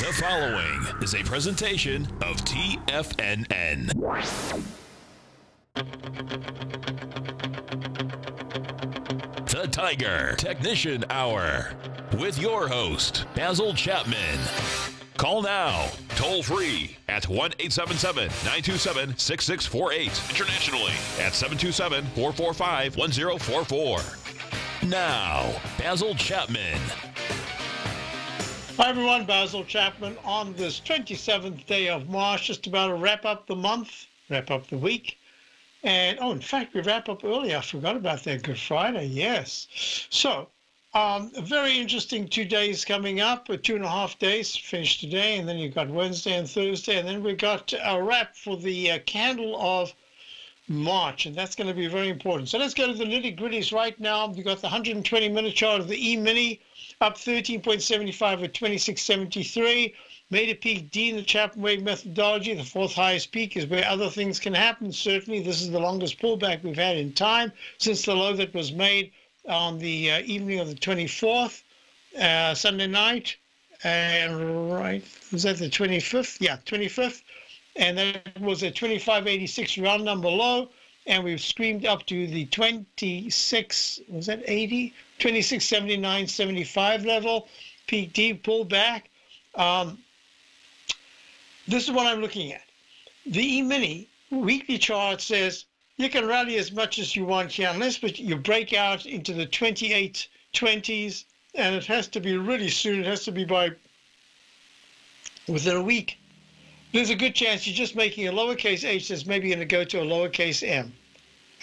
The following is a presentation of TFNN. The Tiger Technician Hour with your host, Basil Chapman. Call now, toll free at 1-877-927-6648. Internationally at 727-445-1044. Now, Basil Chapman. Hi everyone, Basil Chapman on this 27th day of March, just about to wrap up the month, wrap up the week. And, in fact, we wrap up early. I forgot about that, Good Friday, yes. So, a very interesting 2 days coming up, 2.5 days, finished today, and then you've got Wednesday and Thursday, and then we got a wrap for the candle of March, and that's going to be very important. So let's go to the nitty-gritties right now. You've got the 120-minute chart of the E-mini, up 13.75 at 26.73. Made a peak D in the Chapman wave methodology. The fourth highest peak is where other things can happen. Certainly, this is the longest pullback we've had in time since the low that was made on the evening of the 24th, Sunday night. And right, was that the 25th? Yeah, 25th. And that was a 25.86 round number low. And we've screamed up to the 26, was that 80? 26.79.75 level. Peak D, pull back. This is what I'm looking at. The E-mini weekly chart says you can rally as much as you want here, unless you break out into the 28.20s, and it has to be really soon. It has to be by within a week. There's a good chance you're just making a lowercase h that's maybe going to go to a lowercase m,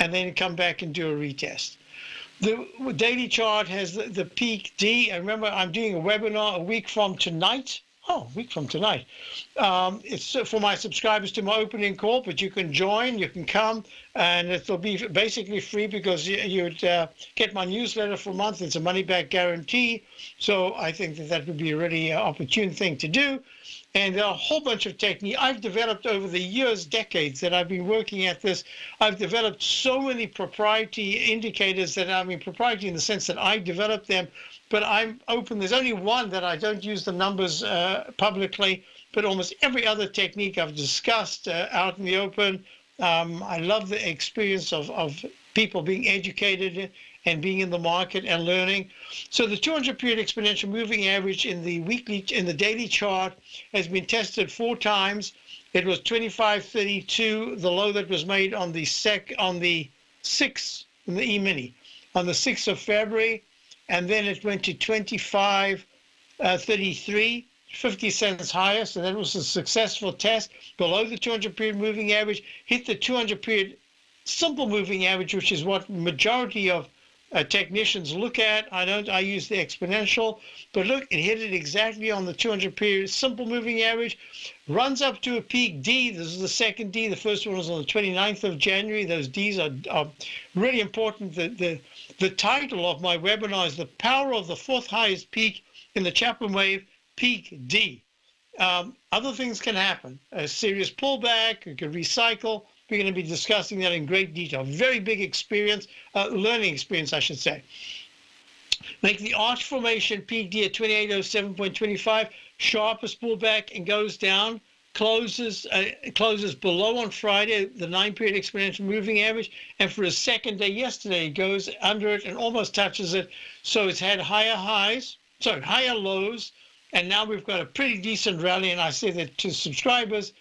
and then come back and do a retest. The daily chart has the peak D, and remember, I'm doing a webinar a week from tonight. Oh, a week from tonight. It's for my subscribers to my opening call, but you can join, you can come, and it'll be basically free because you'd get my newsletter for a month. It's a money-back guarantee. So I think that would be a really opportune thing to do. And there are a whole bunch of techniques I've developed over the years, decades that I've been working at this. I've developed so many proprietary indicators that, I mean, proprietary in the sense that I developed them, but I'm open. There's only one that I don't use the numbers publicly, but almost every other technique I've discussed out in the open. I love the experience of people being educated and being in the market and learning. So the 200-period exponential moving average in the daily chart has been tested 4 times. It was 25.32, the low that was made on the 6th in the E-mini, on the 6th of February, and then it went to 25.33, 50 cents higher. So that was a successful test below the 200-period moving average. Hit the 200-period simple moving average, which is what majority of technicians look at. I use the exponential, but look, it hit it exactly on the 200-period simple moving average, runs up to a peak D. This is the second D. The first one was on the 29th of January. Those Ds are really important. The title of my webinar is The Power of the Fourth Highest Peak in the Chapman Wave, Peak D. Other things can happen. A serious pullback, you can recycle. We're going to be discussing that in great detail. Very big experience, learning experience, I should say. Make the arch formation peak D at 2807.25, sharpest pullback and goes down, closes below on Friday, the 9-period exponential moving average, and for a second day yesterday, it goes under it and almost touches it. So it's had higher lows, and now we've got a pretty decent rally, and I say that to subscribers,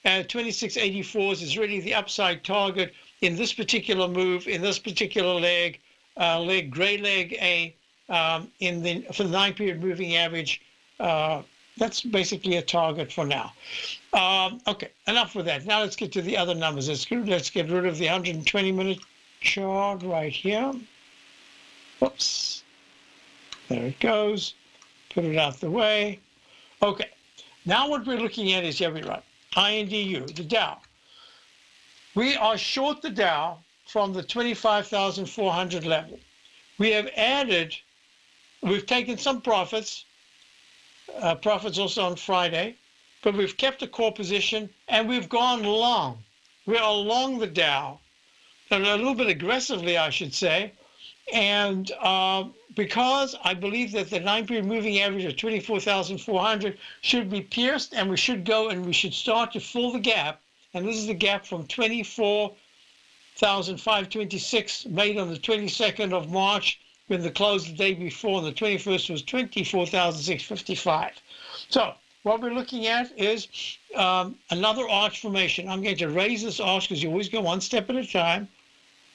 26.84s is really the upside target in this particular move, in this particular leg, gray leg A, for the 9-period moving average. That's basically a target for now. Okay, enough with that. Now let's get to the other numbers. Let's get rid of the 120-minute chart right here. Whoops. There it goes. Put it out the way. Okay, now what we're looking at is, INDU, the Dow. We are short the Dow from the 25,400 level. We've taken some profits also on Friday, but we've kept a core position and we've gone long. We're along the Dow, a little bit aggressively, I should say, And because I believe that the 9-period moving average of 24,400 should be pierced, and we should go and we should start to fill the gap. And this is the gap from 24,526 made on the 22nd of March, when the close the day before, and the 21st was 24,655. So what we're looking at is another arch formation. I'm going to raise this arch because you always go one step at a time,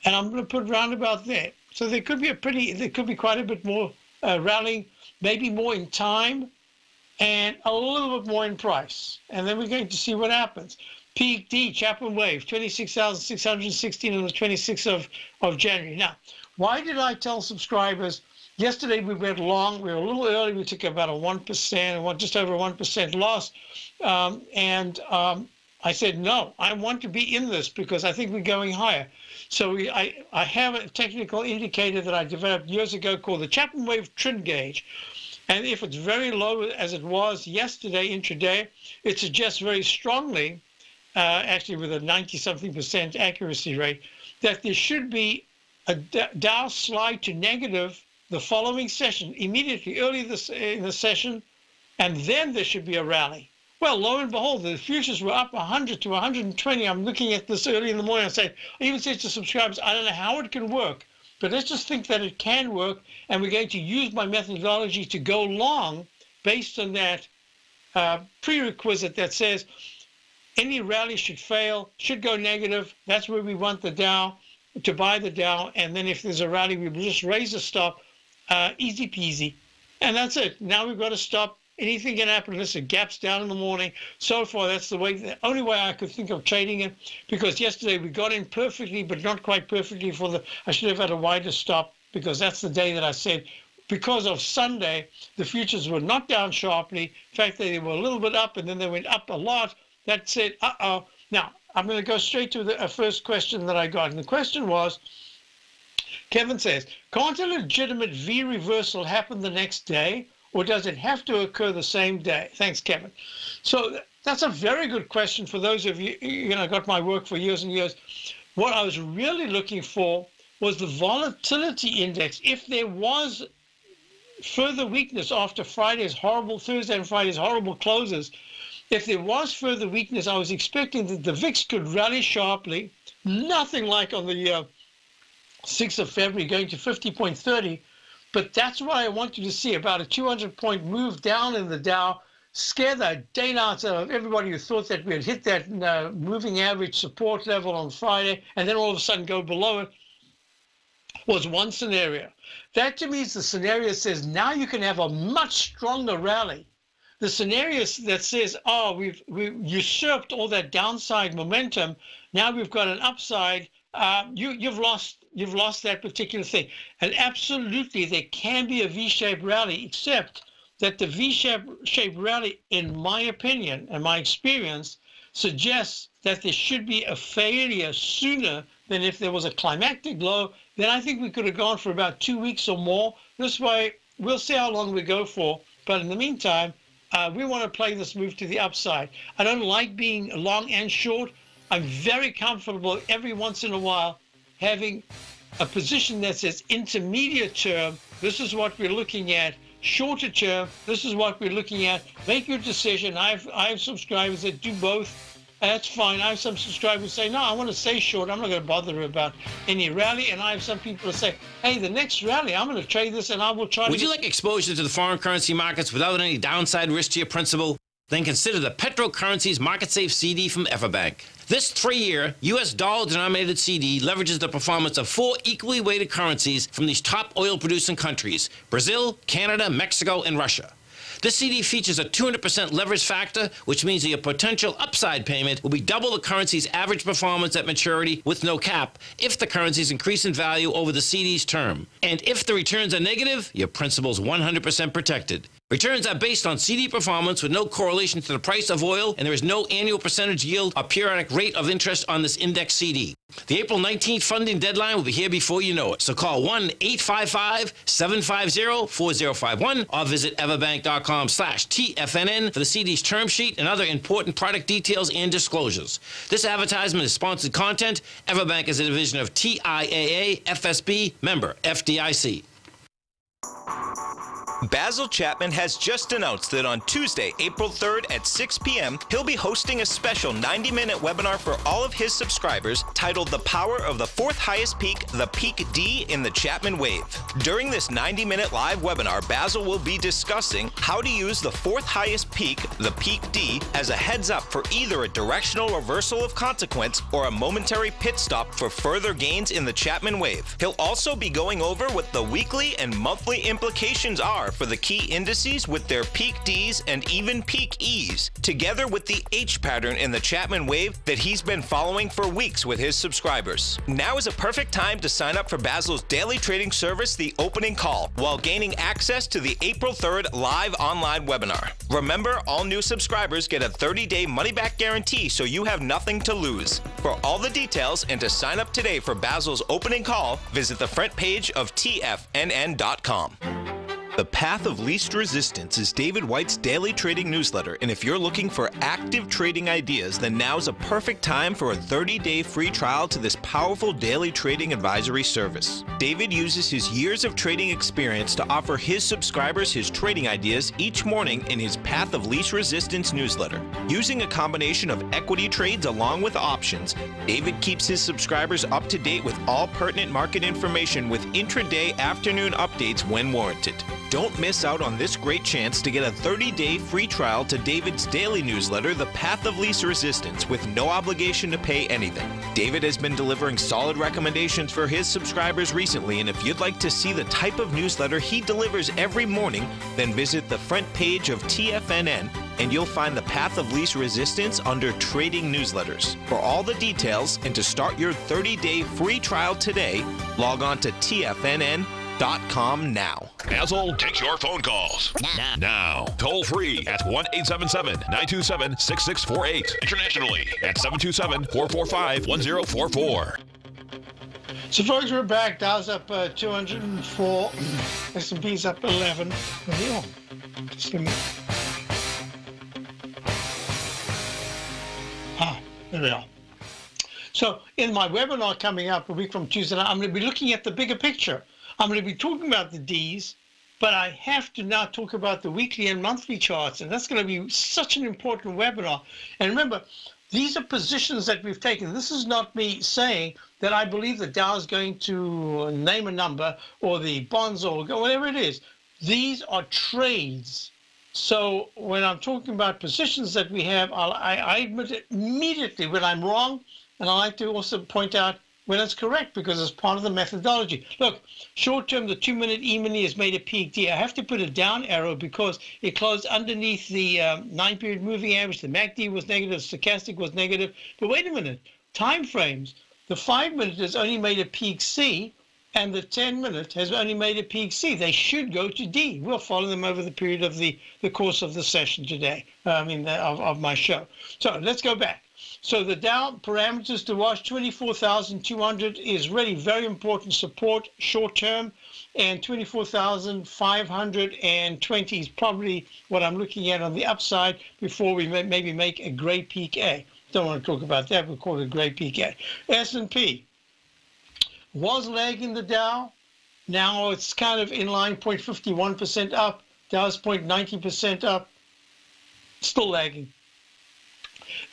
and I'm going to put round about there. So there could be quite a bit more rallying, maybe more in time, and a little bit more in price. And then we're going to see what happens. Peak D, Chapman wave, 26,616 on the 26th of January. Now, why did I tell subscribers? Yesterday we went long. We were a little early. We took about a 1%, just over 1% loss. I said, no, I want to be in this because I think we're going higher. So I have a technical indicator that I developed years ago called the Chapman wave trend gauge. And if it's very low, as it was yesterday intraday, it suggests very strongly, actually with a 90-something% accuracy rate, that there should be a Dow slide to negative the following session, immediately early in the session, and then there should be a rally. Well, lo and behold, the futures were up 100 to 120. I'm looking at this early in the morning. I even said to subscribers, I don't know how it can work, but let's just think that it can work, and we're going to use my methodology to go long based on that prerequisite that says any rally should fail, should go negative. That's where we want the Dow, to buy the Dow, and then if there's a rally, we will just raise the stop, easy peasy. And that's it. Now we've got to stop. Anything can happen unless it gaps down in the morning. So far, that's the only way I could think of trading it, because yesterday we got in perfectly, but not quite perfectly I should have had a wider stop, because that's the day that I said, because of Sunday, the futures were not down sharply. In fact, they were a little bit up, and then they went up a lot. That said, uh-oh. Now, I'm going to go straight to the first question that I got. And the question was, Kevin says, can't a legitimate V reversal happen the next day, or does it have to occur the same day? Thanks, Kevin. So that's a very good question for those of you, got my work for years and years. What I was really looking for was the volatility index. If there was further weakness after Thursday and Friday's horrible closes, if there was further weakness, I was expecting that the VIX could rally sharply, nothing like on the 6th of February going to 50.30. But that's what I wanted to see, about a 200-point move down in the Dow, scare the daylights out of everybody who thought that we had hit that moving average support level on Friday, and then all of a sudden go below it, was one scenario. That to me is the scenario that says now you can have a much stronger rally. The scenario that says, oh, we've usurped all that downside momentum, now we've got an upside, you've lost that particular thing. And absolutely, there can be a V-shaped rally, except that the V-shaped rally, in my opinion and my experience, suggests that there should be a failure sooner than if there was a climactic low. Then I think we could have gone for about 2 weeks or more. This way, we'll see how long we go for. But in the meantime, we want to play this move to the upside. I don't like being long and short. I'm very comfortable every once in a while having a position that says intermediate term, this is what we're looking at. Shorter term, this is what we're looking at. Make your decision. I have subscribers that do both. That's fine. I have some subscribers who say, no, I want to stay short. I'm not going to bother about any rally. And I have some people who say, hey, the next rally, I'm going to trade this and I will try to... Would you like exposure to the foreign currency markets without any downside risk to your principal? Then consider the Petro Currencies Market Safe CD from Everbank. This 3-year U.S. dollar-denominated CD leverages the performance of 4 equally weighted currencies from these top oil-producing countries: Brazil, Canada, Mexico, and Russia. This CD features a 200% leverage factor, which means that your potential upside payment will be double the currency's average performance at maturity with no cap if the currencies increase in value over the CD's term. And if the returns are negative, your principal's 100% protected. Returns are based on CD performance with no correlation to the price of oil, and there is no annual percentage yield or periodic rate of interest on this index CD. The April 19th funding deadline will be here before you know it. So call 1-855-750-4051 or visit everbank.com/TFNN for the CD's term sheet and other important product details and disclosures. This advertisement is sponsored content. Everbank is a division of TIAA FSB, member FDIC. Basil Chapman has just announced that on Tuesday, April 3rd at 6 p.m., he'll be hosting a special 90-minute webinar for all of his subscribers titled The Power of the Fourth Highest Peak, the Peak D in the Chapman Wave. During this 90-minute live webinar, Basil will be discussing how to use the fourth highest peak, the Peak D, as a heads up for either a directional reversal of consequence or a momentary pit stop for further gains in the Chapman Wave. He'll also be going over what the weekly and monthly implications are for the key indices with their peak Ds and even peak Es, together with the H pattern in the Chapman Wave that he's been following for weeks with his subscribers. Now is a perfect time to sign up for Basil's daily trading service, The Opening Call, while gaining access to the April 3rd live online webinar. Remember, all new subscribers get a 30-day money-back guarantee, so you have nothing to lose. For all the details and to sign up today for Basil's Opening Call, visit the front page of TFNN.com. The Path of Least Resistance is David White's daily trading newsletter, and if you're looking for active trading ideas, then now's a perfect time for a 30-day free trial to this powerful daily trading advisory service. David uses his years of trading experience to offer his subscribers his trading ideas each morning in his Path of Least Resistance newsletter. Using a combination of equity trades along with options, David keeps his subscribers up to date with all pertinent market information with intraday afternoon updates when warranted. Don't miss out on this great chance to get a 30-day free trial to David's daily newsletter, The Path of Least Resistance, with no obligation to pay anything. David has been delivering solid recommendations for his subscribers recently, and if you'd like to see the type of newsletter he delivers every morning, then visit the front page of TFNN and you'll find the Path of Least Resistance under Trading Newsletters. For all the details and to start your 30-day free trial today, log on to TFNN.com now. Basil takes your phone calls. Now. Toll free at 1-877-927-6648. Internationally at 727-445-1044. So folks, we're back. Dow's up 204. S&P's up 11. Yeah. Just a minute. There we are. So in my webinar coming up a week from Tuesday night, I'm going to be looking at the bigger picture. I'm going to be talking about the Ds, but I have to now talk about the weekly and monthly charts, and that's going to be such an important webinar. And remember, these are positions that we've taken. This is not me saying that I believe the Dow is going to name a number or the bonds or whatever it is. These are trades. So when I'm talking about positions that we have, I admit it immediately when I'm wrong, and I like to also point out when it's correct because it's part of the methodology. Look, short term, the 2-minute E-mini has made a peak D. I have to put a down arrow because it closed underneath the 9-period moving average. The MACD was negative, stochastic was negative. But wait a minute, time frames. The 5-minute has only made a peak C, and the 10-minute has only made a peak C. They should go to D. We'll follow them over the period of the course of the session today, of my show. So let's go back. So the Dow parameters to watch, 24,200 is really very important support short term, and 24,520 is probably what I'm looking at on the upside before we maybe make a gray peak A. Don't want to talk about that. We'll call it a gray peak A. S&P was lagging the Dow. Now it's kind of in line, 0.51% up. Dow's 0.90% up. Still lagging.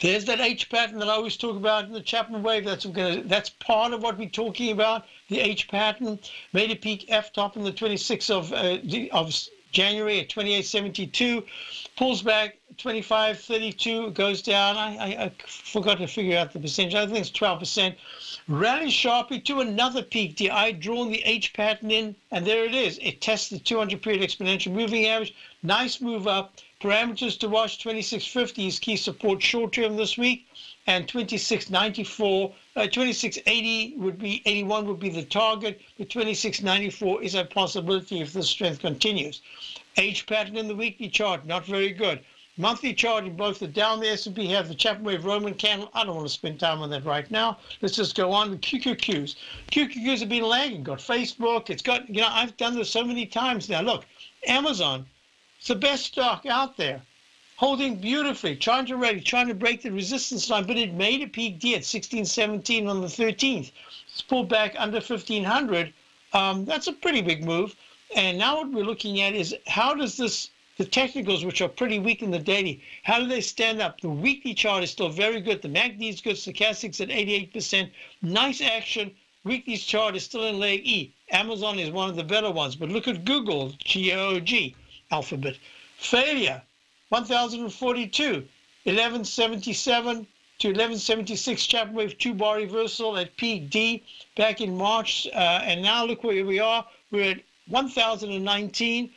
There's that H pattern that I always talk about in the Chapman wave. That's part of what we're talking about. The H pattern made a peak F top on the 26th of January at 28.72, pulls back 25.32, goes down. I forgot to figure out the percentage. I think it's 12%. Rallies sharply to another peak D. I drawn the H pattern in, and there it is. It tests the 200-period exponential moving average. Nice move up. Parameters to watch, 26.50 is key support short term this week, and 26.94, 26.80 would be, 81 would be the target, but 26.94 is a possibility if the strength continues. H pattern in the weekly chart, not very good. Monthly chart in both the Dow and the S&P have the Chapman Wave Roman candle. I don't want to spend time on that right now. Let's just go on with QQQs. QQQs have been lagging. Got Facebook. It's got, I've done this so many times now. Look, Amazon, it's the best stock out there. Holding beautifully, trying to break the resistance line, but it made a peak D at 1617 on the 13th. It's pulled back under 1500. That's a pretty big move. And now what we're looking at is how does this, the technicals, which are pretty weak in the daily, how do they stand up? The weekly chart is still very good. The MACD is good. Stochastics at 88%. Nice action. Weekly chart is still in leg E. Amazon is one of the better ones. But look at Google, GOG, Alphabet. Failure, 1042, 1177 to 1176 Chapman Wave 2-bar reversal at peak D back in March. And now look where we are. We're at 1019.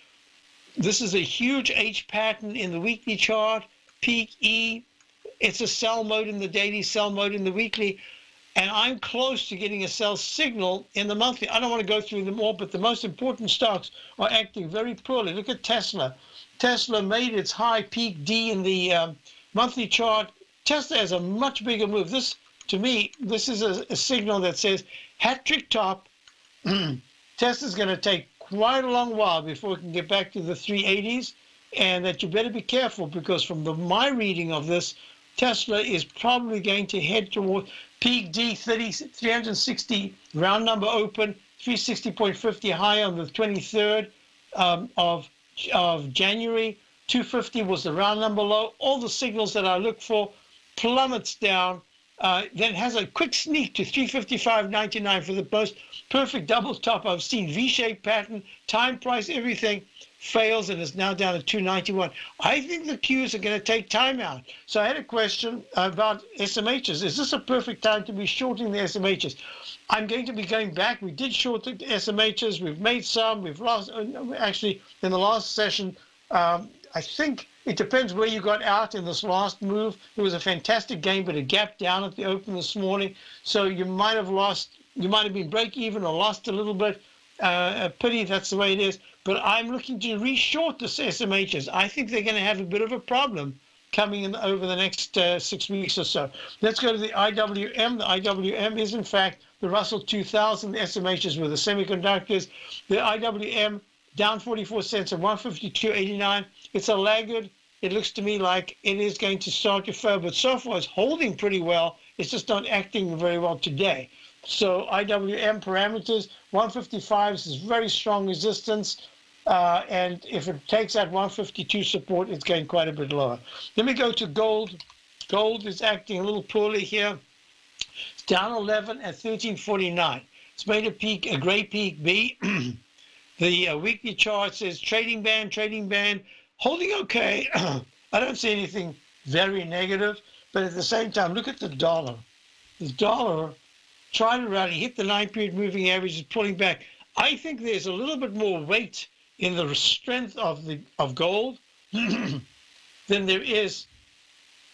This is a huge H pattern in the weekly chart, peak E. It's a sell mode in the daily, sell mode in the weekly. And I'm close to getting a sell signal in the monthly. I don't want to go through them all, but the most important stocks are acting very poorly. Look at Tesla. Tesla made its high peak D in the monthly chart. Tesla has a much bigger move. This, to me, this is a signal that says hat trick top. Tesla's going to take quite a long while before it can get back to the 380s, and that you better be careful because from my reading of this, Tesla is probably going to head toward peak D 360 round number open, 360.50 high on the 23rd of January. 250 was the round number low. All the signals that I look for plummets down. Then has a quick sneak to 355.99 for the most perfect double top I've seen. V-shaped pattern, time, price, everything fails and is now down to 291. I think the Qs are going to take time out. So I had a question about SMHs. Is this a perfect time to be shorting the SMHs? I'm going to be going back. We did short the SMHs. We've made some. We've lost. Actually, in the last session, I think it depends where you got out in this last move. It was a fantastic game, but a gap down at the open this morning. So you might have lost, you might have been break even or lost a little bit. A pity, that's the way it is. But I'm looking to re-short the SMHs. I think they're going to have a bit of a problem coming in over the next 6 weeks or so. Let's go to the IWM. The IWM is, in fact, the Russell 2000. The SMHs were the semiconductors. The IWM down 44 cents at 152.89. It's a laggard. It looks to me like it is going to start to fail, but so far it's holding pretty well. It's just not acting very well today. So IWM parameters, 155 is very strong resistance. And if it takes that 152 support, it's going quite a bit lower. Let me go to gold. Gold is acting a little poorly here. It's down 11 at 1349. It's made a peak, a gray peak B. The weekly chart says trading band, holding okay. I don't see anything very negative, but at the same time, look at the dollar. The dollar trying to rally, hit the 9-period moving average, is pulling back. I think there's a little bit more weight in the strength of gold than there is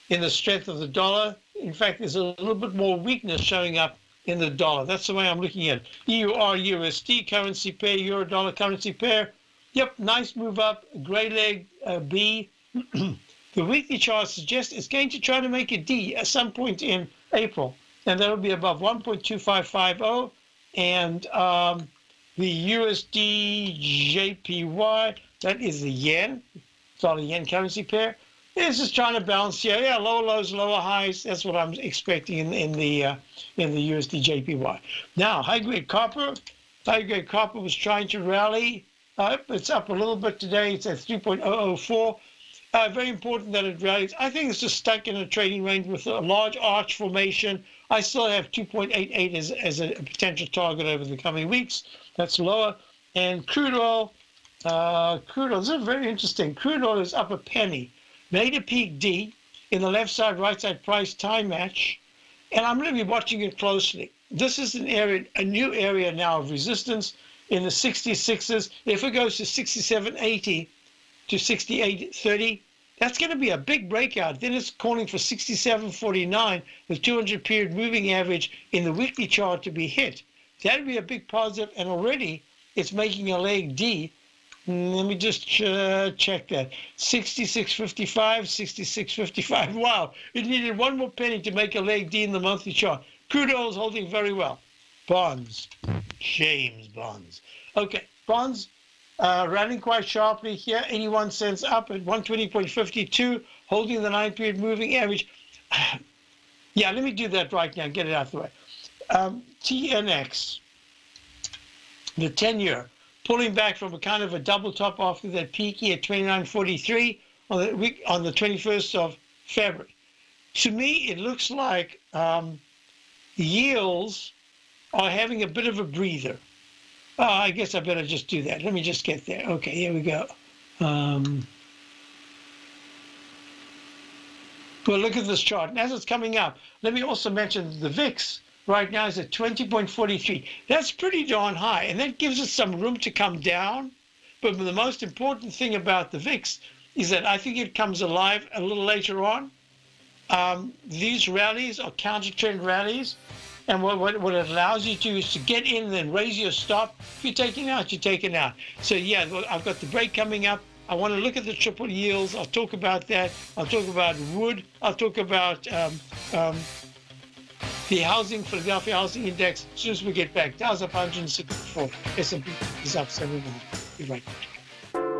in the strength of the dollar. In fact, there's a little bit more weakness showing up in the dollar. That's the way I'm looking at it. EUR-USD currency pair, euro-dollar currency pair. Yep, nice move up, gray leg B. The weekly chart suggests it's going to try to make a D at some point in April, and that'll be above 1.2550. And the USD JPY, that is the yen, dollar yen currency pair. It's just trying to balance here. Yeah, lower lows, lower highs. That's what I'm expecting in the USD JPY. Now, high-grade copper. High-grade copper was trying to rally. It's up a little bit today. It's at 3.004. Very important that it rallies. I think it's just stuck in a trading range with a large arch formation. I still have 2.88 as a potential target over the coming weeks. That's lower. And crude oil. This is very interesting. Crude oil is up a penny. Made a peak D in the left side, right side price time match. And I'm going to be watching it closely. This is an area, a new area now of resistance in the 66s. If it goes to 67.80 to 68.30, that's going to be a big breakout. Then it's calling for 67.49, the 200-period moving average in the weekly chart to be hit. That would be a big positive, and already it's making a leg D Let me just check that. 66.55, 66.55. Wow, it needed one more penny to make a leg D in the monthly chart. Crude oil is holding very well. Bonds, James bonds. Okay, bonds running quite sharply here. 81 cents up at 120.52, holding the 9-period moving average. Yeah, let me do that right now. Get it out of the way. TNX, the 10-year. Pulling back from a kind of a double top after that peaky at 29.43 on the 21st of February. To me, it looks like yields are having a bit of a breather. Oh, I guess I better just do that. Let me just get there. Okay, here we go. Well, look at this chart. And as it's coming up, let me also mention the VIX right now is at 20.43. That's pretty darn high, and that gives us some room to come down. But the most important thing about the VIX is that I think it comes alive a little later on. These rallies are counter-trend rallies, and what it allows you to do is to get in and then raise your stop. If you're taking out, you're taking out. So yeah, I've got the break coming up. I want to look at the triple yields. I'll talk about that. I'll talk about wood. I'll talk about the Philadelphia Housing Index, as soon as we get back. Dow's up 164. S&P is up 79. Be right back.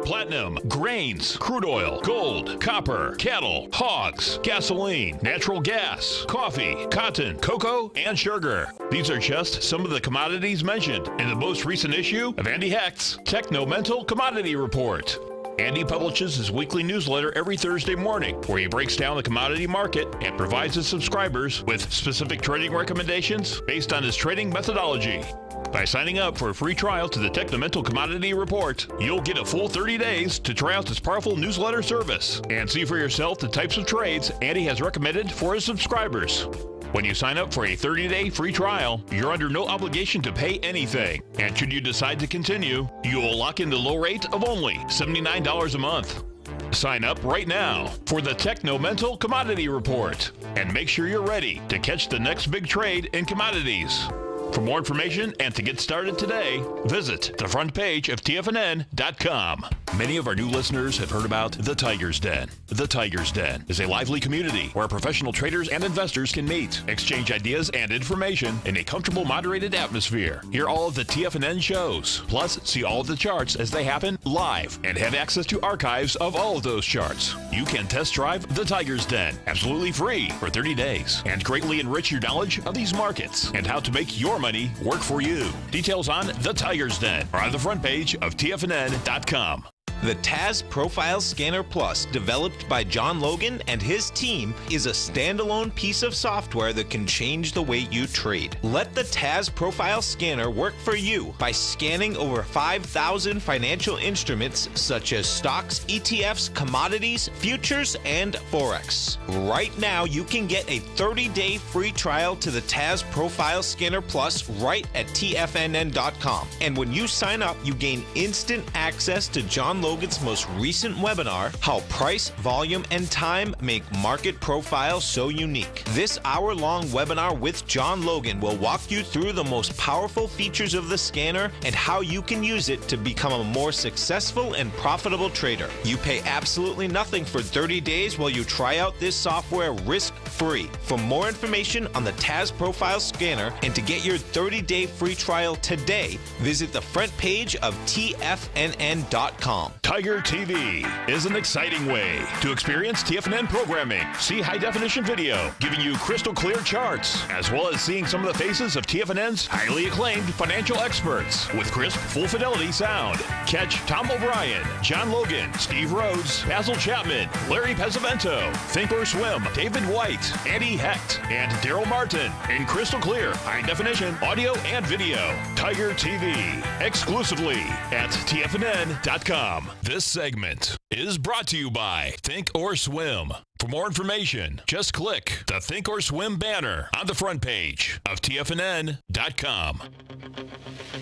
Platinum, grains, crude oil, gold, copper, cattle, hogs, gasoline, natural gas, coffee, cotton, cocoa, and sugar. These are just some of the commodities mentioned in the most recent issue of Andy Hecht's Techno-Mental Commodity Report. Andy publishes his weekly newsletter every Thursday morning, where he breaks down the commodity market and provides his subscribers with specific trading recommendations based on his trading methodology. By signing up for a free trial to the Techno-Mental Commodity Report, you'll get a full 30 days to try out this powerful newsletter service and see for yourself the types of trades Andy has recommended for his subscribers. When you sign up for a 30-day free trial, you're under no obligation to pay anything. And should you decide to continue, you will lock in the low rate of only $79 a month. Sign up right now for the Techno-Mental Commodity Report and make sure you're ready to catch the next big trade in commodities. For more information and to get started today, visit the front page of TFNN.com. Many of our new listeners have heard about The Tiger's Den. The Tiger's Den is a lively community where professional traders and investors can meet, exchange ideas and information in a comfortable, moderated atmosphere. Hear all of the TFNN shows, plus see all of the charts as they happen live and have access to archives of all of those charts. You can test drive The Tiger's Den absolutely free for 30 days and greatly enrich your knowledge of these markets and how to make your money work for you. Details on The Tiger's Den are on the front page of TFNN.com. The TAS Profile Scanner Plus, developed by John Logan and his team, is a standalone piece of software that can change the way you trade. Let the TAS Profile Scanner work for you by scanning over 5,000 financial instruments such as stocks, ETFs, commodities, futures, and Forex. Right now, you can get a 30-day free trial to the TAS Profile Scanner Plus right at TFNN.com. And when you sign up, you gain instant access to John Logan's most recent webinar, How Price, Volume, and Time Make Market Profile So Unique. This hour-long webinar with John Logan will walk you through the most powerful features of the scanner and how you can use it to become a more successful and profitable trader. You pay absolutely nothing for 30 days while you try out this software risk-free. For more information on the TAS Profile Scanner and to get your 30-day free trial today, visit the front page of TFNN.com. Tiger TV is an exciting way to experience TFNN programming. See high-definition video, giving you crystal clear charts, as well as seeing some of the faces of TFNN's highly acclaimed financial experts with crisp, full-fidelity sound. Catch Tom O'Brien, John Logan, Steve Rhodes, Basil Chapman, Larry Pesavento, Think or Swim, David White, Andy Hecht, and Daryl Martin in crystal clear, high-definition audio and video. Tiger TV, exclusively at TFNN.com. This segment is brought to you by Think or Swim. For more information, just click the Think or Swim banner on the front page of TFNN.com.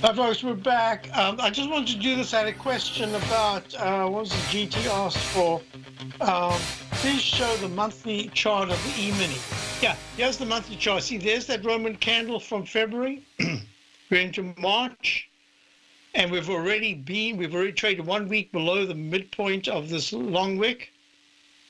Hi, folks, we're back. I just wanted to do this. I had a question about what was the GT asked for. Please show the monthly chart of the E-mini. Yeah, here's the monthly chart. See, there's that Roman candle from February. We're into March. And we've already traded 1 week below the midpoint of this long wick.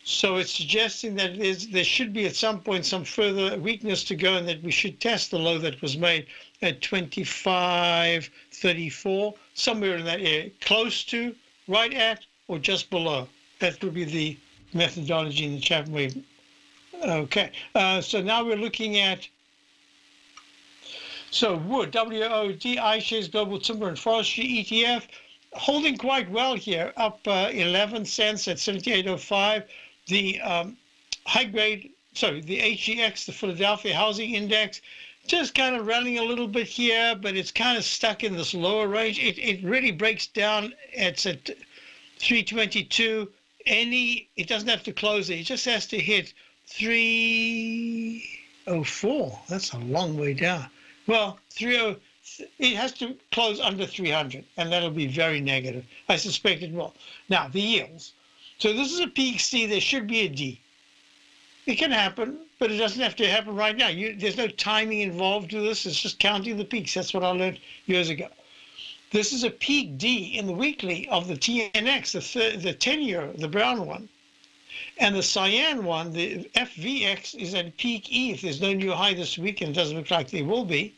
So it's suggesting that there should be at some point some further weakness to go, and that we should test the low that was made at 25.34, somewhere in that area, close to, right at, or just below. That would be the methodology in the Chapman wave. Okay, so now we're looking at, so wood, WOD, iShares Global Timber and Forestry ETF, holding quite well here, up 11 cents at 78.05. The the HGX, the Philadelphia Housing Index, just kind of running a little bit here, but it's kind of stuck in this lower range. It really breaks down. It's at 322. It doesn't have to close it. It just has to hit 304. That's a long way down. Well, it has to close under 300, and that'll be very negative. I suspect it will. Now, the yields. So this is a peak C. There should be a D. It can happen, but it doesn't have to happen right now. There's no timing involved with this. It's just counting the peaks. That's what I learned years ago. This is a peak D in the weekly of the TNX, the 10-year, the brown one. And the cyan one, the FVX, is at peak E. If there's no new high this week, and it doesn't look like there will be.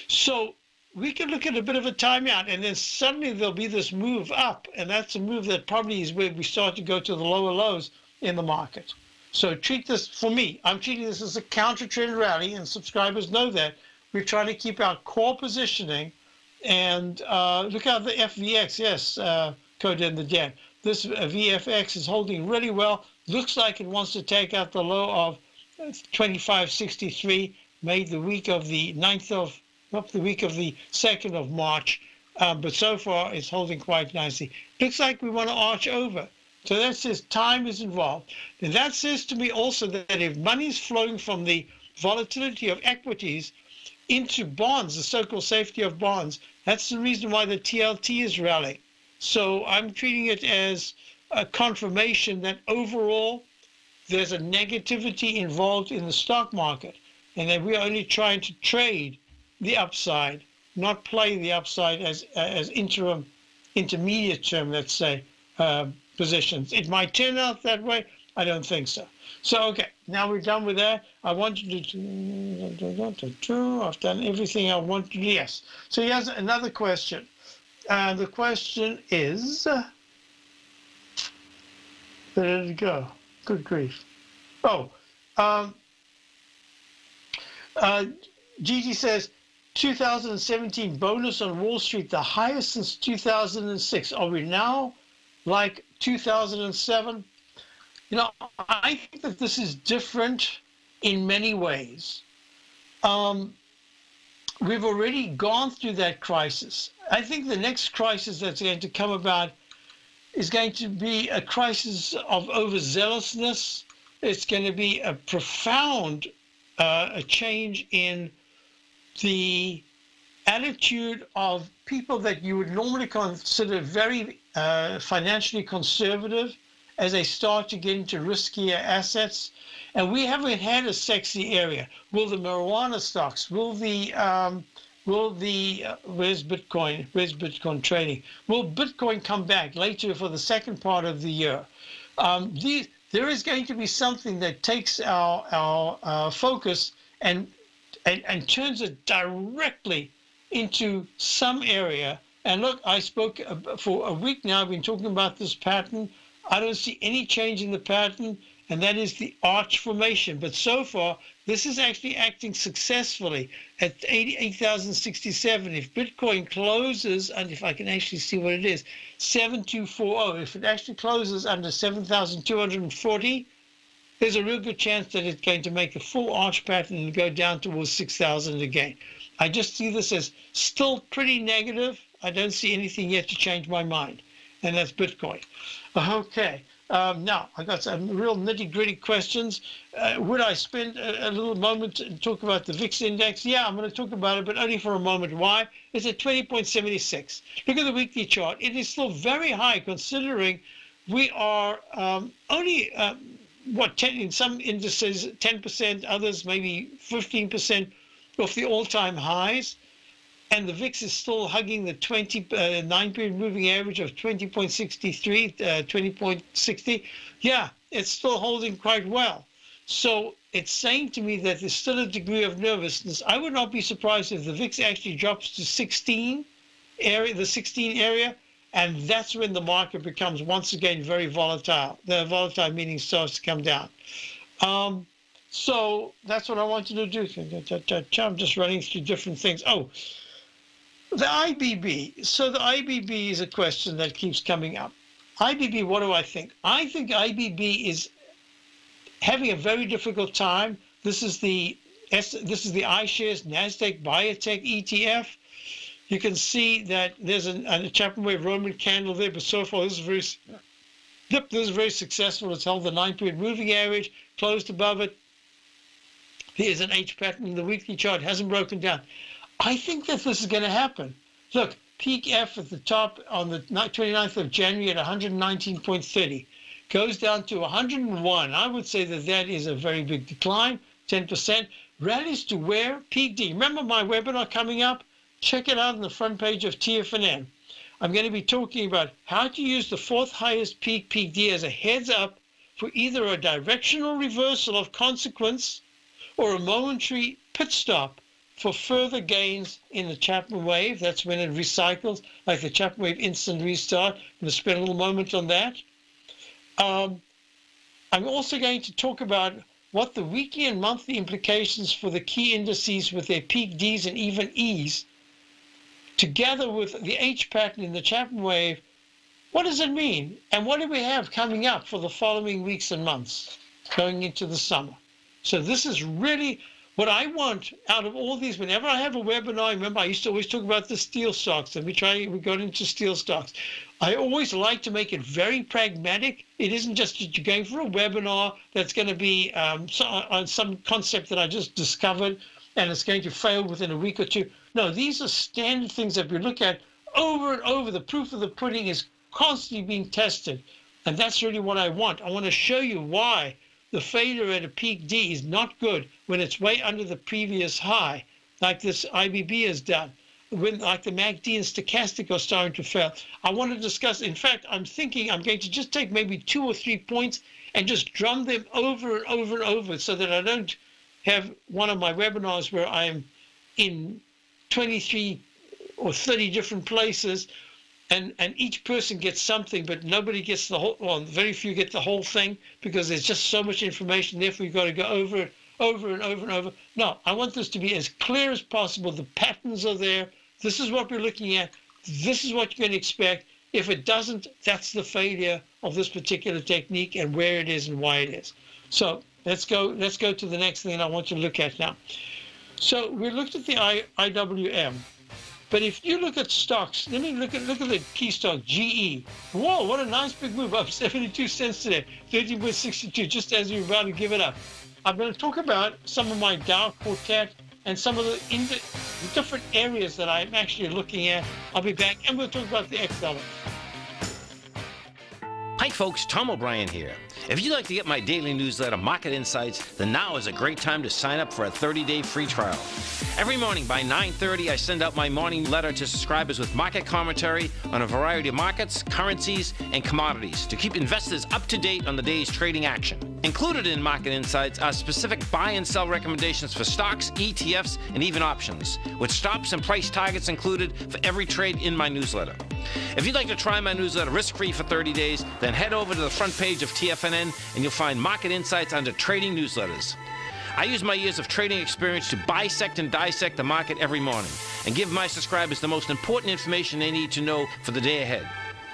So we can look at a bit of a timeout, and then suddenly there'll be this move up, and that's a move that probably is where we start to go to the lower lows in the market. So treat this, for me, I'm treating this as a counter trend rally, and subscribers know that. We're trying to keep our core positioning, and look at the FVX, yes, code in the den. This VFX is holding really well. Looks like it wants to take out the low of 25.63, made the week of the 9th of, not the week of the 2nd of March, but so far it's holding quite nicely. Looks like we want to arch over. So that says time is involved. And that says to me also that if money is flowing from the volatility of equities into bonds, the so-called safety of bonds, that's the reason why the TLT is rallying. So I'm treating it as a confirmation that overall there's a negativity involved in the stock market, and that we're only trying to trade the upside, not play the upside as intermediate term, let's say, positions. It might turn out that way. I don't think so. So, okay, now we're done with that. I want you to, I've done everything I want to do. Yes. So here's another question. The question is, where did it go? Good grief. Oh, GT says, 2017 bonus on Wall Street, the highest since 2006. Are we now like 2007? You know, I think that this is different in many ways. We've already gone through that crisis. I think the next crisis that's going to come about is going to be a crisis of overzealousness. It's going to be a profound a change in the attitude of people that you would normally consider very financially conservative as they start to get into riskier assets. And we haven't had a sexy area. Will the marijuana stocks, where's Bitcoin? Where's Bitcoin trading? Will Bitcoin come back later for the second part of the year? There is going to be something that takes our focus and turns it directly into some area. And look, I spoke for a week now. I've been talking about this pattern. I don't see any change in the pattern, and that is the arch formation. But so far, this is actually acting successfully at 88,067. If Bitcoin closes, and if I can actually see what it is, 7240, if it actually closes under 7,240, there's a real good chance that it's going to make a full arch pattern and go down towards 6,000 again. I just see this as still pretty negative. I don't see anything yet to change my mind, and that's Bitcoin. Okay. Now, I got some real nitty-gritty questions. Would I spend a little moment to talk about the VIX index? Yeah, I'm going to talk about it, but only for a moment. Why? It's at 20.76. Look at the weekly chart. It is still very high, considering we are only, in some indices, 10%, others maybe 15% off the all-time highs. and the VIX is still hugging the 9-period moving average of 20.63, 20.60. Yeah, it's still holding quite well. So it's saying to me that there's still a degree of nervousness. I would not be surprised if the VIX actually drops to 16 area, the 16 area, and that's when the market becomes once again very volatile. The volatile meaning starts to come down. So that's what I wanted to do. I'm just running through different things. Oh, the IBB. So the IBB is a question that keeps coming up. IBB, what do I think? I think IBB is having a very difficult time. This is the iShares Nasdaq Biotech ETF. You can see that there's a Chapman wave Roman candle there, but so far this is very successful. It's held the 9-period moving average, closed above it. Here's an H pattern in the weekly chart, hasn't broken down. I think that this is going to happen. Look, peak F at the top on the 29th of January at 119.30. Goes down to 101. I would say that that is a very big decline, 10%. Rallies to where? Peak D. Remember my webinar coming up? Check it out on the front page of TFNN. I'm going to be talking about how to use the fourth highest peak D as a heads up for either a directional reversal of consequence or a momentary pit stop for further gains in the Chapman wave. That's when it recycles, like the Chapman wave instant restart. I'm going to spend a little moment on that. I'm also going to talk about what the weekly and monthly implications for the key indices with their peak Ds and even Es, together with the H pattern in the Chapman wave. What does it mean? And what do we have coming up for the following weeks and months going into the summer? So this is really what I want out of all these. Whenever I have a webinar, remember I used to always talk about the steel stocks, and we got into steel stocks. I always like to make it very pragmatic. It isn't just that you're going for a webinar that's going to be on some concept that I just discovered and it's going to fail within a week or two. No, these are standard things that we look at over and over. The proof of the pudding is constantly being tested. And that's really what I want. I want to show you why the failure at a peak D is not good when it's way under the previous high, like this IBB has done, when like the MACD and stochastic are starting to fail. I want to discuss, in fact, I'm thinking I'm going to just take maybe 2 or 3 points and just drum them over and over and over so that I don't have one of my webinars where I'm in 23 or 30 different places and each person gets something, but nobody gets the whole, well, very few get the whole thing because there's just so much information. Therefore, you've got to go over it over and over and over. No, I want this to be as clear as possible. The patterns are there. This is what we're looking at. This is what you're going to expect. If it doesn't, that's the failure of this particular technique and where it is and why it is. So let's go to the next thing I want to look at now. So we looked at the IWM. But if you look at stocks, let me look at the key stock, GE. Whoa, what a nice big move, up 72 cents today, 13.62, just as we were about to give it up. I'm going to talk about some of my Dow quartet and some of the different areas that I'm actually looking at. I'll be back, and we'll talk about the XLF. Hi folks, Tom O'Brien here. If you'd like to get my daily newsletter, Market Insights, then now is a great time to sign up for a 30-day free trial. Every morning by 9:30, I send out my morning letter to subscribers with market commentary on a variety of markets, currencies, and commodities to keep investors up to date on the day's trading action. Included in Market Insights are specific buy and sell recommendations for stocks, ETFs, and even options, with stops and price targets included for every trade in my newsletter. If you'd like to try my newsletter risk-free for 30 days, then head over to the front page of TFNN and you'll find Market Insights under Trading Newsletters. I use my years of trading experience to bisect and dissect the market every morning and give my subscribers the most important information they need to know for the day ahead.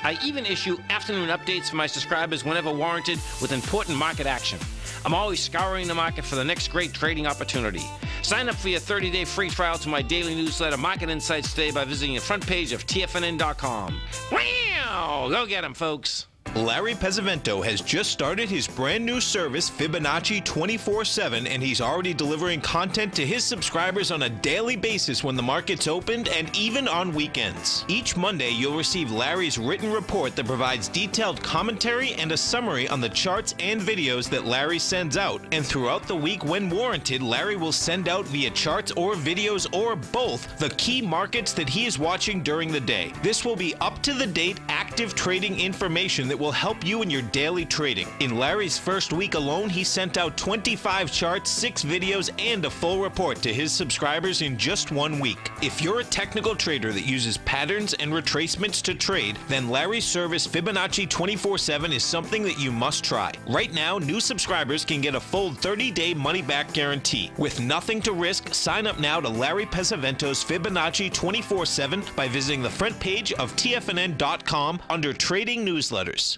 I even issue afternoon updates for my subscribers whenever warranted with important market action. I'm always scouring the market for the next great trading opportunity. Sign up for your 30-day free trial to my daily newsletter, Market Insights, today by visiting the front page of TFNN.com. Wow! Go get them, folks. Larry Pesavento has just started his brand new service, Fibonacci 24/7, and he's already delivering content to his subscribers on a daily basis when the market's opened and even on weekends. Each Monday, you'll receive Larry's written report that provides detailed commentary and a summary on the charts and videos that Larry sends out. And throughout the week, when warranted, Larry will send out via charts or videos or both the key markets that he is watching during the day. This will be up-to-the-date, active trading information that will help you in your daily trading. In Larry's first week alone, he sent out 25 charts, 6 videos, and a full report to his subscribers in just 1 week. If you're a technical trader that uses patterns and retracements to trade, then Larry's service Fibonacci 24/7 is something that you must try. Right now, new subscribers can get a full 30-day money-back guarantee. With nothing to risk, sign up now to Larry Pesavento's Fibonacci 24/7 by visiting the front page of TFNN.com under Trading Newsletters.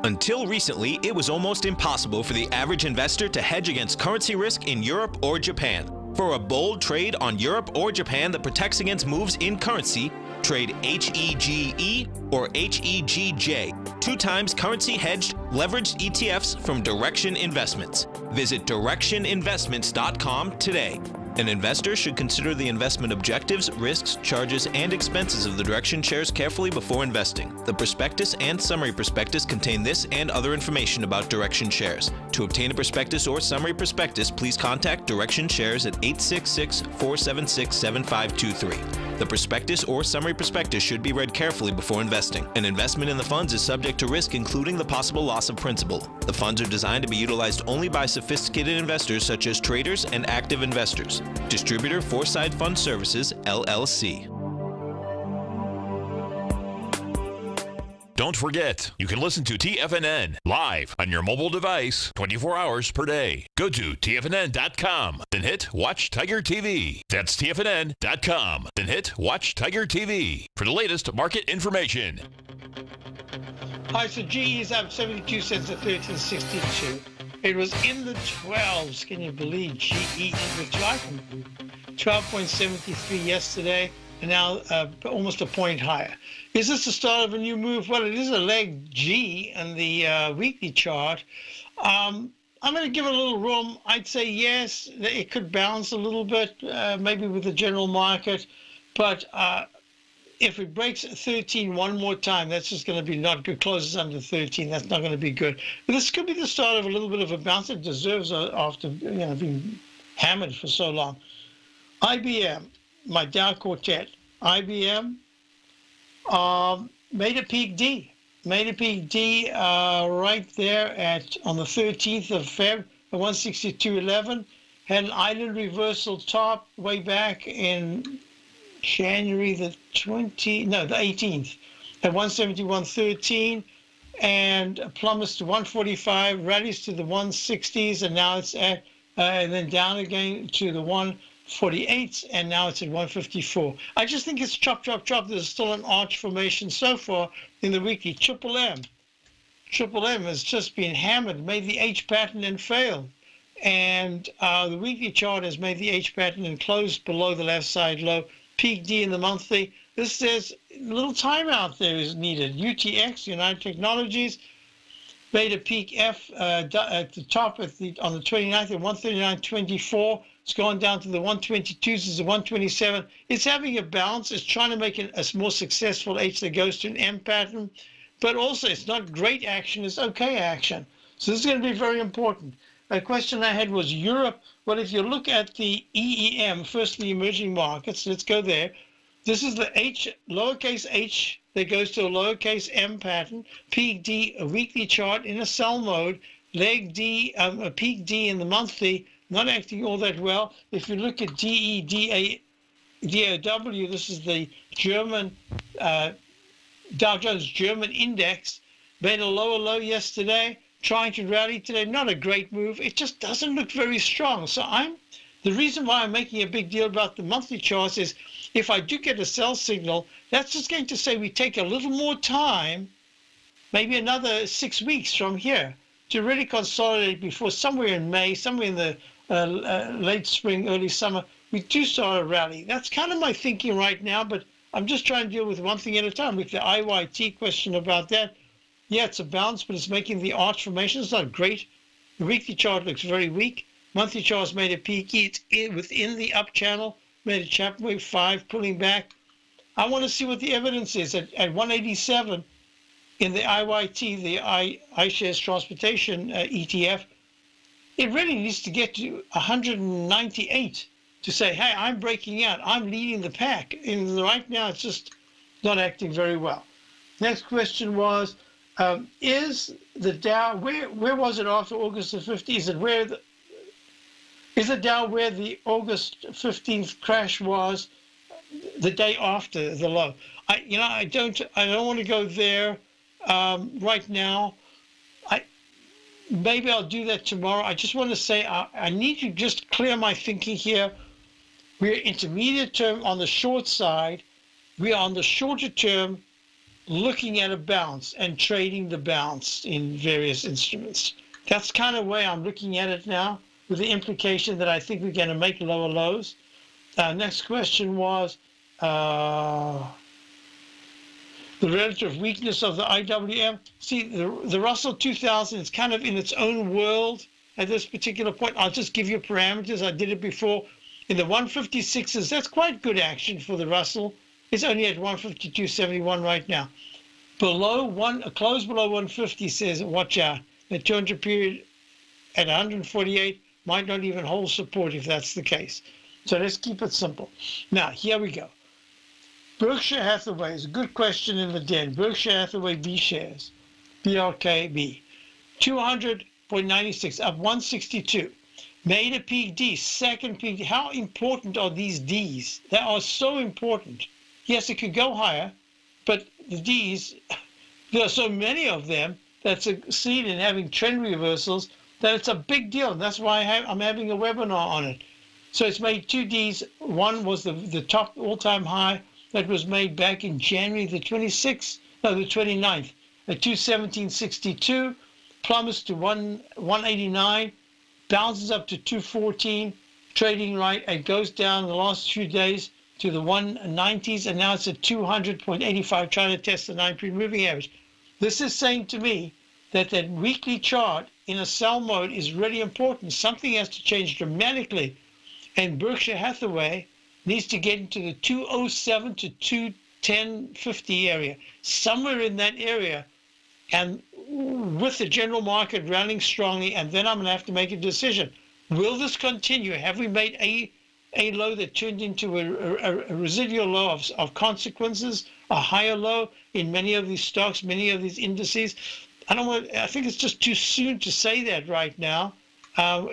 Until recently, it was almost impossible for the average investor to hedge against currency risk in Europe or Japan. For a bold trade on Europe or Japan that protects against moves in currency, trade HEGE or HEGJ, 2 times currency hedged leveraged ETFs from Direction Investments. Visit directioninvestments.com today. An investor should consider the investment objectives, risks, charges, and expenses of the Direction shares carefully before investing. The prospectus and summary prospectus contain this and other information about Direction shares. To obtain a prospectus or summary prospectus, please contact Direction shares at 866-476-7523. The prospectus or summary prospectus should be read carefully before investing. An investment in the funds is subject to risk, including the possible loss of principal. The funds are designed to be utilized only by sophisticated investors such as traders and active investors. Distributor Foreside Fund Services, LLC. Don't forget, you can listen to TFNN live on your mobile device 24 hours per day. Go to TFNN.com, then hit Watch Tiger TV. That's TFNN.com, then hit Watch Tiger TV for the latest market information. Hi, so GE is up 72 cents at 13.62. It was in the 12s. Can you believe GE in the 12.73 yesterday, and now almost a point higher. Is this the start of a new move? Well, it is a leg G on the weekly chart. I'm going to give it a little room. I'd say yes, it could bounce a little bit, maybe with the general market, but if it breaks 13 one more time, that's just going to be not good. Closes under 13, that's not going to be good. But this could be the start of a little bit of a bounce. It deserves after being hammered for so long. IBM, my Dow quartet. IBM made a peak D. Made a peak D right there on the 13th of Feb at 162.11. Had an island reversal top way back in January the 18th at 171.13, and plummets to 145, rallies to the 160s, and now it's at and then down again to the 148s, and now it's at 154. I just think it's chop, chop, chop. There's still an arch formation so far in the weekly. Triple M has just been hammered, made the H pattern and failed. And the weekly chart has made the H pattern and closed below the left side low. Peak D in the monthly. This says a little time out there is needed. UTX, United Technologies, made a peak F at the top on the 29th at 139.24. It's gone down to the 122s, it's a 127. It's having a bounce. It's trying to make a more successful H that goes to an M pattern. But also, it's not great action. It's okay action. So this is going to be very important. A question I had was Europe. Well, if you look at the EEM, firstly emerging markets, let's go there. This is the H, lowercase h that goes to a lowercase m pattern. Peak D, a weekly chart in a sell mode. Leg D, a peak D in the monthly, not acting all that well. If you look at DOW, this is the German, Dow Jones German index, made a lower low yesterday. Trying to rally today, not a great move. It just doesn't look very strong. So the reason why I'm making a big deal about the monthly charts is if I do get a sell signal, that's just going to say we take a little more time, maybe another 6 weeks from here, to really consolidate before somewhere in May, somewhere in the late spring, early summer, we do start a rally. That's kind of my thinking right now, but I'm just trying to deal with one thing at a time. With the IYT question about that, yeah, it's a bounce, but it's making the arch formation. It's not great. The weekly chart looks very weak. Monthly chart's made a peak. It's within the up channel, made a Chapman wave 5, pulling back. I want to see what the evidence is at 187 in the IYT, the iShares Transportation ETF. It really needs to get to 198 to say, hey, I'm breaking out. I'm leading the pack. And right now, it's just not acting very well. Next question was, is the Dow, where was it after August the 15th? Is the Dow where the August 15th crash was the day after the low? I don't want to go there right now. Maybe I'll do that tomorrow. I just want to say I need to just clear my thinking here. We're intermediate term on the short side. We are on the shorter term looking at a bounce and trading the bounce in various instruments. That's kind of the way I'm looking at it now, with the implication that I think we're going to make lower lows. Next question was the relative weakness of the IWM. See, the Russell 2000 is kind of in its own world at this particular point. I'll just give you parameters. I did it before. In the 156s, that's quite good action for the Russell. It's only at 152.71 right now. A close below 150 says, watch out. The 200 period at 148 might not even hold support if that's the case. So let's keep it simple. Now, here we go. Berkshire Hathaway is a good question in the den. Berkshire Hathaway B shares, BRKB, 200.96, up 162. Made a peak D, second peak D. How important are these Ds? They are so important. Yes, it could go higher, but the Ds, there are so many of them that succeed in having trend reversals that it's a big deal. And that's why I'm having a webinar on it. So it's made two Ds. One was the top all-time high that was made back in January the 29th at 217.62, plummets to 189, bounces up to 214, trading right. It goes down the last few days to the 190s, and now it's at 200.85, trying to test the 9-period moving average. This is saying to me that that weekly chart in a sell mode is really important. Something has to change dramatically, and Berkshire Hathaway needs to get into the 207 to 210.50 area, somewhere in that area, and with the general market rallying strongly, and then I'm going to have to make a decision. Will this continue? Have we made a low that turned into a residual low of consequences, a higher low in many of these stocks, many of these indices? I think it's just too soon to say that right now.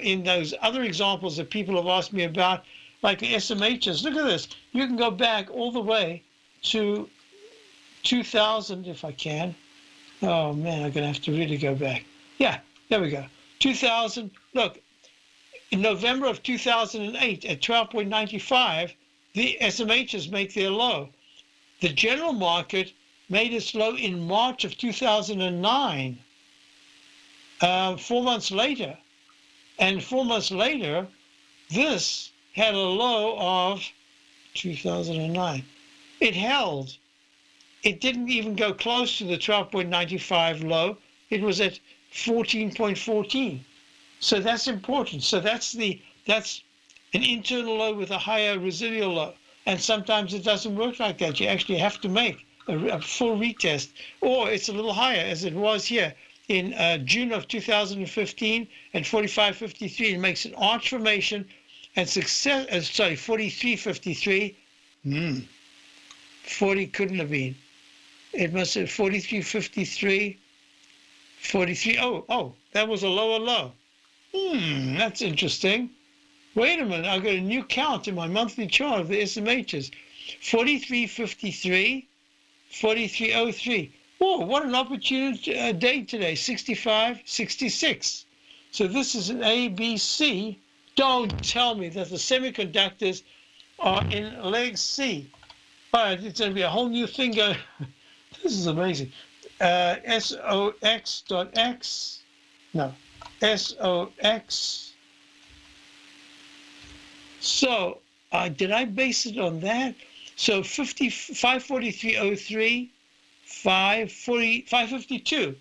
In those other examples that people have asked me about, like the SMHs, look at this. You can go back all the way to 2000, if I can. Oh, man, I'm going to have to really go back. Yeah, there we go. 2000, look, in November of 2008 at 12.95, the SMHs make their low. The general market made its low in March of 2009, 4 months later. And 4 months later, this had a low of 2009. It held. It didn't even go close to the 12.95 low. It was at 14.14. So that's important. So that's an internal low with a higher residual low. And sometimes it doesn't work like that. You actually have to make a full retest. Or it's a little higher, as it was here in June of 2015 at 45.53. It makes an arch formation and 43.53. 40 couldn't have been. It must have 43.53. 43. Oh, that was a lower low. That's interesting. Wait a minute, I've got a new count in my monthly chart of the SMHs. 43.53, 43.03. Whoa, what an opportune day today. 65, 66. So this is an ABC. Don't tell me that the semiconductors are in leg C. All right, it's going to be a whole new thing going. This is amazing. SOX.X. No, SOX. So did I base it on that? So 543.03, 552.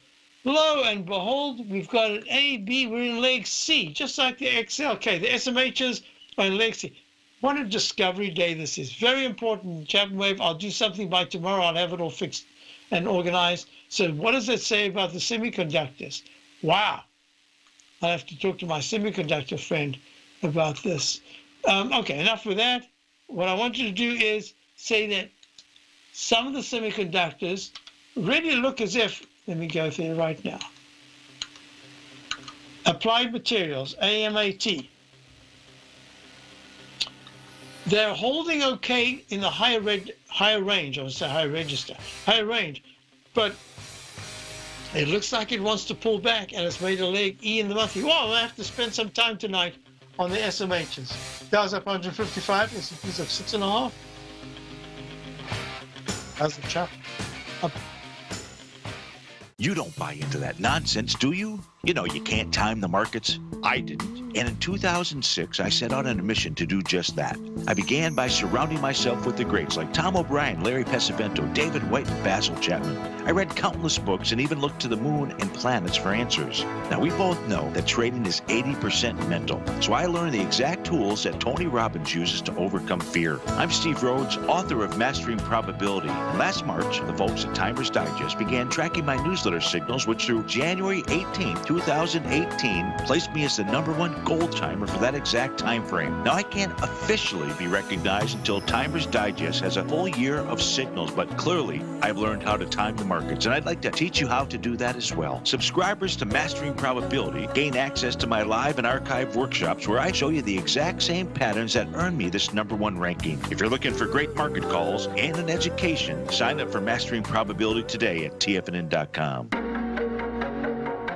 Lo and behold, we've got an A, B, we're in leg C, just like the XLK. The SMHs are in leg C. What a discovery day this is. Very important, Chapman Wave. I'll do something by tomorrow. I'll have it all fixed and organized. So what does it say about the semiconductors? Wow. I'll have to talk to my semiconductor friend about this. Okay, enough with that. What I want you to do is say that some of the semiconductors really look as if, let me go through it right now. Applied Materials, AMAT. They're holding okay in the higher range, I would say higher register, higher range, but it looks like it wants to pull back, and it's made a leg E in the monthly. Well, I have to spend some time tonight on the SMHs. Dow's up 155, S&P's up 6.5. How's the chap? Up. You don't buy into that nonsense, do you? You know you can't time the markets. I didn't. And in 2006, I set out on a mission to do just that. I began by surrounding myself with the greats like Tom O'Brien, Larry Pesavento, David White, and Basil Chapman. I read countless books and even looked to the moon and planets for answers. Now, we both know that trading is 80% mental, so I learned the exact tools that Tony Robbins uses to overcome fear. I'm Steve Rhodes, author of Mastering Probability. Last March, the folks at Timers Digest began tracking my newsletter signals, which through January 18, 2018, placed me as the #1 gold timer for that exact time frame. Now, I can't officially be recognized until Timers Digest has a full year of signals, but clearly I've learned how to time the markets, and I'd like to teach you how to do that as well. Subscribers to Mastering Probability gain access to my live and archive workshops where I show you the exact same patterns that earned me this #1 ranking. If you're looking for great market calls and an education, sign up for Mastering Probability today at TFNN.com.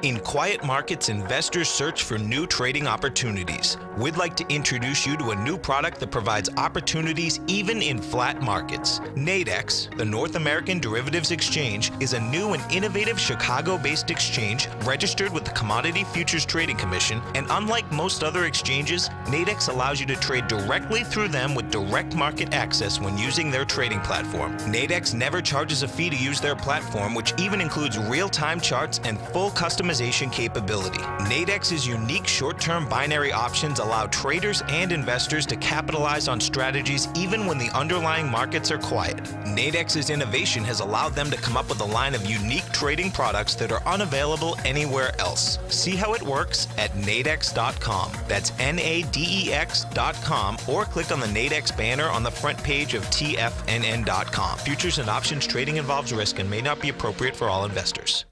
In quiet markets, investors search for new trading opportunities. We'd like to introduce you to a new product that provides opportunities even in flat markets. Nadex, the North American Derivatives Exchange, is a new and innovative Chicago-based exchange registered with the Commodity Futures Trading Commission, and unlike most other exchanges, Nadex allows you to trade directly through them with direct market access when using their trading platform. Nadex never charges a fee to use their platform, which even includes real-time charts and full customization capability. Nadex's unique short-term binary options allow traders and investors to capitalize on strategies even when the underlying markets are quiet. Nadex's innovation has allowed them to come up with a line of unique trading products that are unavailable anywhere else. See how it works at nadex.com. That's NADEX.com, or click on the Nadex banner on the front page of TFNN.com. Futures and options trading involves risk and may not be appropriate for all investors.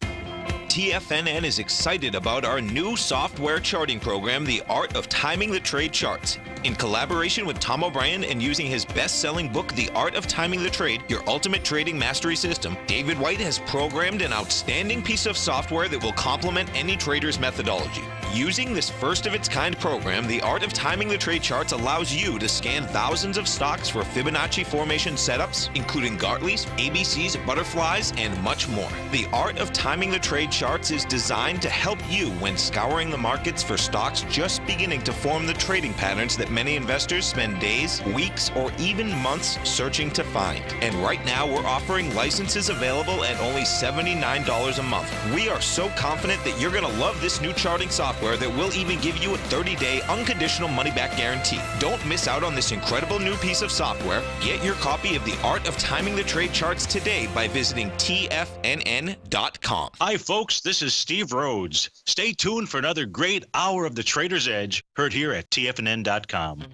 TFNN is excited about our new software charting program, The Art of Timing the Trade Charts. In collaboration with Tom O'Brien and using his best-selling book, The Art of Timing the Trade, Your Ultimate Trading Mastery System, David White has programmed an outstanding piece of software that will complement any trader's methodology. Using this first-of-its-kind program, The Art of Timing the Trade Charts allows you to scan thousands of stocks for Fibonacci formation setups, including Gartley's, ABC's, butterflies, and much more. The Art of Timing the Trade Charts is designed to help you when scouring the markets for stocks just beginning to form the trading patterns that many investors spend days, weeks, or even months searching to find. And right now, we're offering licenses available at only $79 a month. We are so confident that you're going to love this new charting software that will even give you a 30-day unconditional money-back guarantee. Don't miss out on this incredible new piece of software. Get your copy of The Art of Timing the Trade Charts today by visiting TFNN.com. Hi, folks. This is Steve Rhodes. Stay tuned for another great hour of The Trader's Edge, heard here at TFNN.com.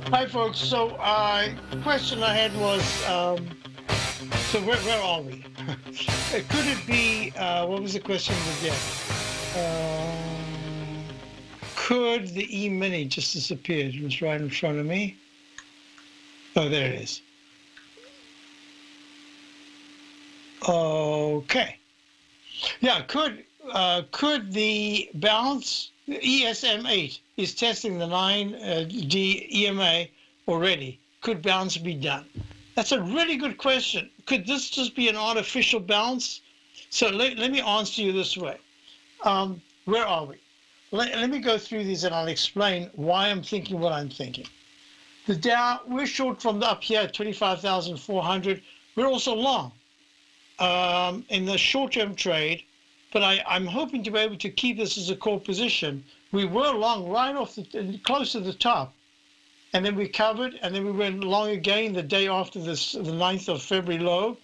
Hi, folks. So, the question I had was, so where are we? Could it be, what was the question again? Could the E-mini just disappeared? It was right in front of me. Oh, there it is. Okay. Yeah, could the balance, ESM8 is testing the 9D EMA already. Could balance be done? That's a really good question. Could this just be an artificial balance? So let me answer you this way. Where are we? Let me go through these and I'll explain why I'm thinking what I'm thinking. The Dow, we're short from up here at 25,400. We're also long in the short-term trade, but I'm hoping to be able to keep this as a core position. We were long right off close to the top, and then we covered, and then we went long again the day after this, the 9th of February low,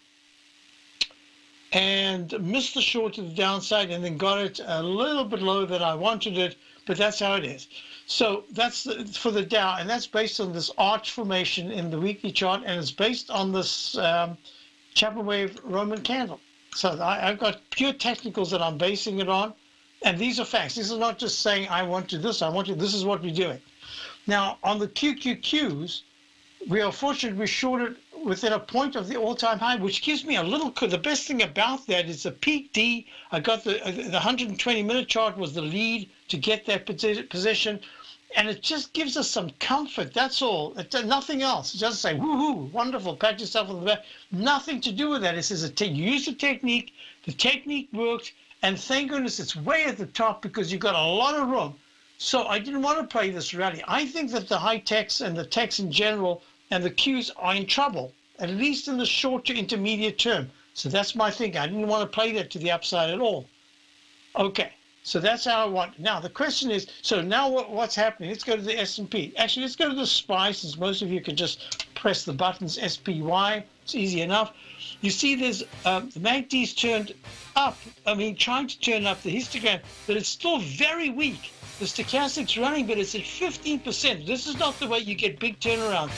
and missed the short to the downside, and then got it a little bit lower than I wanted it, but that's how it is. So that's for the Dow, and that's based on this arch formation in the weekly chart, and it's based on this Chapman wave Roman candle. So I've got pure technicals that I'm basing it on, and these are facts. These are not just saying I want to this, I want to this is what we're doing. Now on the QQQs, we are fortunate we shorted within a point of the all-time high, which gives me a little. The best thing about that is the peak D. I got the 120-minute chart was the lead to get that position. And it just gives us some comfort. That's all. Nothing else. Just say, woohoo, wonderful, pat yourself on the back. Nothing to do with that. It says use the technique worked, and thank goodness it's way at the top because you've got a lot of room. So I didn't want to play this rally. I think that the high techs and the techs in general and the Qs are in trouble, at least in the short to intermediate term. So that's my thing. I didn't want to play that to the upside at all. Okay. So that's how I want. Now, the question is, so now what's happening? Let's go to the S&P. Actually, let's go to the SPY, since most of you can just press the buttons SPY. It's easy enough. You see there's the MACD's turned up. I mean, trying to turn up the histogram, but it's still very weak. The stochastic's running, but it's at 15%. This is not the way you get big turnaround.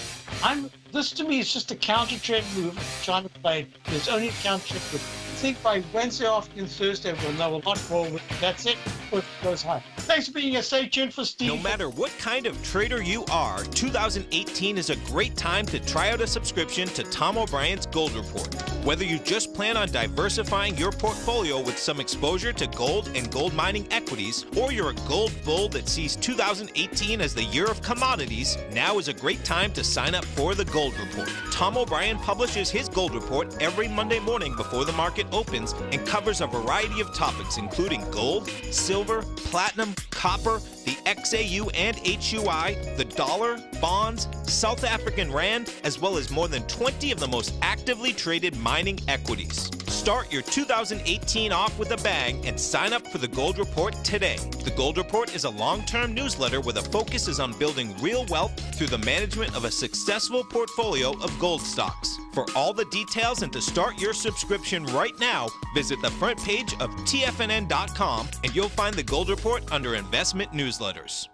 This to me is just a counter trend move. I'm trying to play. There's only a counter trend move. I think by Wednesday afternoon, Thursday, we'll know a lot more. That's it. It goes high. Thanks for being here. Stay tuned for Steve. No matter what kind of trader you are, 2018 is a great time to try out a subscription to Tom O'Brien's Gold Report. Whether you just plan on diversifying your portfolio with some exposure to gold and gold mining equities, or you're a gold bull that sees 2018 as the year of commodities, now is a great time to sign up for the Gold Report. Tom O'Brien publishes his Gold Report every Monday morning before the market opens and covers a variety of topics including gold, silver, platinum, copper, the XAU and HUI, the dollar, bonds, South African rand, as well as more than 20 of the most actively traded mining equities. Start your 2018 off with a bang and sign up for the Gold Report today. The Gold Report is a long-term newsletter where the focus is on building real wealth through the management of a successful portfolio of gold stocks. For all the details and to start your subscription right now, visit the front page of TFNN.com and you'll find the Gold Report under Investment Newsletters.